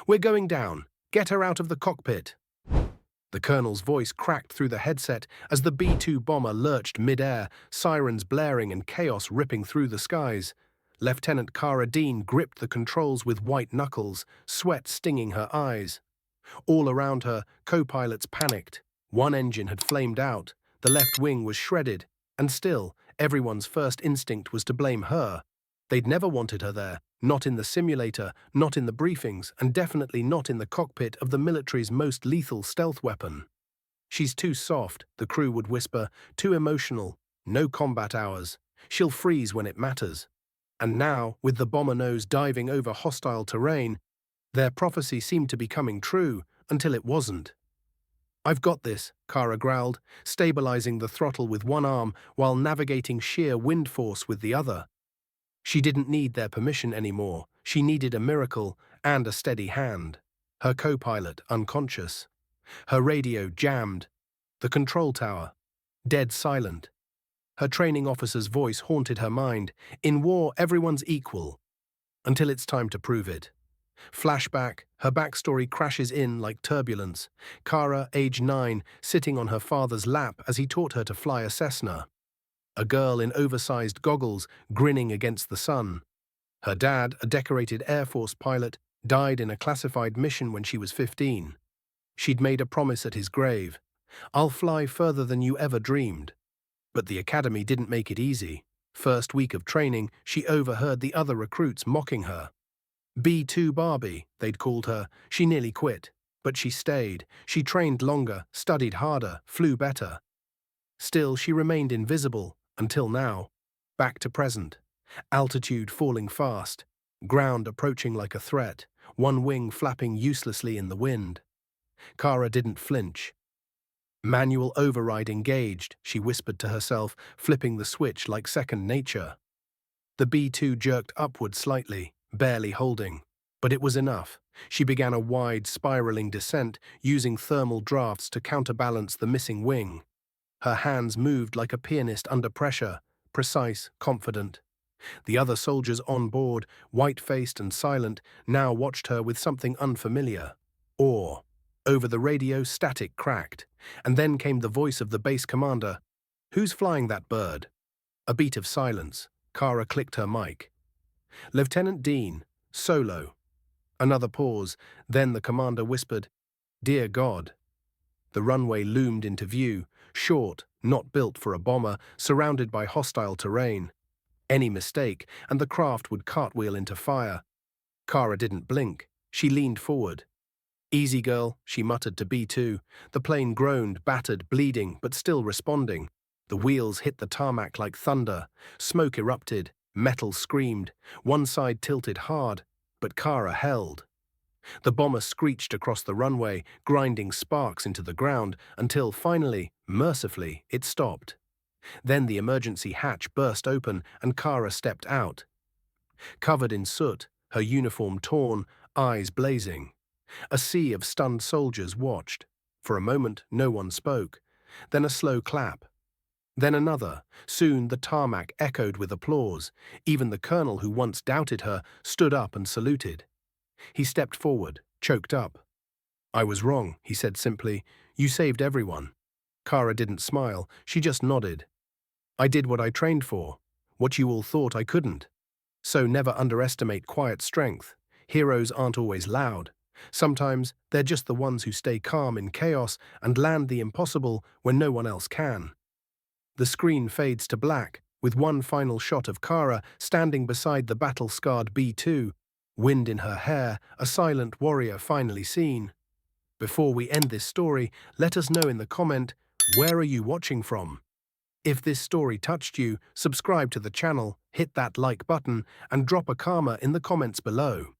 We're going down. Get her out of the cockpit. The colonel's voice cracked through the headset as the B-2 bomber lurched mid-air, sirens blaring and chaos ripping through the skies. Lieutenant Cara Dean gripped the controls with white knuckles, sweat stinging her eyes. All around her, co-pilots panicked. One engine had flamed out, the left wing was shredded, and still, everyone's first instinct was to blame her. They'd never wanted her there, not in the simulator, not in the briefings, and definitely not in the cockpit of the military's most lethal stealth weapon. She's too soft, the crew would whisper, too emotional, no combat hours. She'll freeze when it matters. And now, with the bomber nose diving over hostile terrain, their prophecy seemed to be coming true, until it wasn't. "I've got this," Cara growled, stabilizing the throttle with one arm while navigating sheer wind force with the other. She didn't need their permission anymore. She needed a miracle and a steady hand. Her co-pilot unconscious. Her radio jammed. The control tower dead silent. Her training officer's voice haunted her mind. In war, everyone's equal. Until it's time to prove it. Flashback, her backstory crashes in like turbulence. Cara, age 9, sitting on her father's lap as he taught her to fly a Cessna. A girl in oversized goggles, grinning against the sun. Her dad, a decorated Air Force pilot, died in a classified mission when she was 15. She'd made a promise at his grave. "I'll fly further than you ever dreamed." But the academy didn't make it easy. First week of training, she overheard the other recruits mocking her. B-2 Barbie, they'd called her. She nearly quit. But she stayed. She trained longer, studied harder, flew better. Still, she remained invisible, until now. Back to present. Altitude falling fast. Ground approaching like a threat. One wing flapping uselessly in the wind. Cara didn't flinch. "Manual override engaged," she whispered to herself, flipping the switch like second nature. The B-2 jerked upward slightly, barely holding. But it was enough. She began a wide, spiraling descent, using thermal drafts to counterbalance the missing wing. Her hands moved like a pianist under pressure, precise, confident. The other soldiers on board, white-faced and silent, now watched her with something unfamiliar. Awe. Over the radio, static cracked. And then came the voice of the base commander. "Who's flying that bird?" A beat of silence. Cara clicked her mic. "Lieutenant Dean, solo." Another pause, then the commander whispered, "Dear God." The runway loomed into view, short, not built for a bomber, surrounded by hostile terrain. Any mistake, and the craft would cartwheel into fire. Cara didn't blink. She leaned forward. "Easy, girl," she muttered to B-2. The plane groaned, battered, bleeding, but still responding. The wheels hit the tarmac like thunder. Smoke erupted. Metal screamed. One side tilted hard, but Cara held. The bomber screeched across the runway, grinding sparks into the ground, until finally, mercifully, it stopped. Then the emergency hatch burst open and Cara stepped out. Covered in soot, her uniform torn, eyes blazing. A sea of stunned soldiers watched. For a moment, no one spoke. Then a slow clap. Then another. Soon the tarmac echoed with applause. Even the colonel who once doubted her stood up and saluted. He stepped forward, choked up. "I was wrong," he said simply. "You saved everyone." Cara didn't smile. She just nodded. "I did what I trained for. What you all thought I couldn't. So never underestimate quiet strength. Heroes aren't always loud. Sometimes they're just the ones who stay calm in chaos and land the impossible when no one else can." The screen fades to black, with one final shot of Cara standing beside the battle-scarred B-2, wind in her hair, a silent warrior finally seen. Before we end this story, let us know in the comment, where are you watching from? If this story touched you, subscribe to the channel, hit that like button, and drop a karma in the comments below.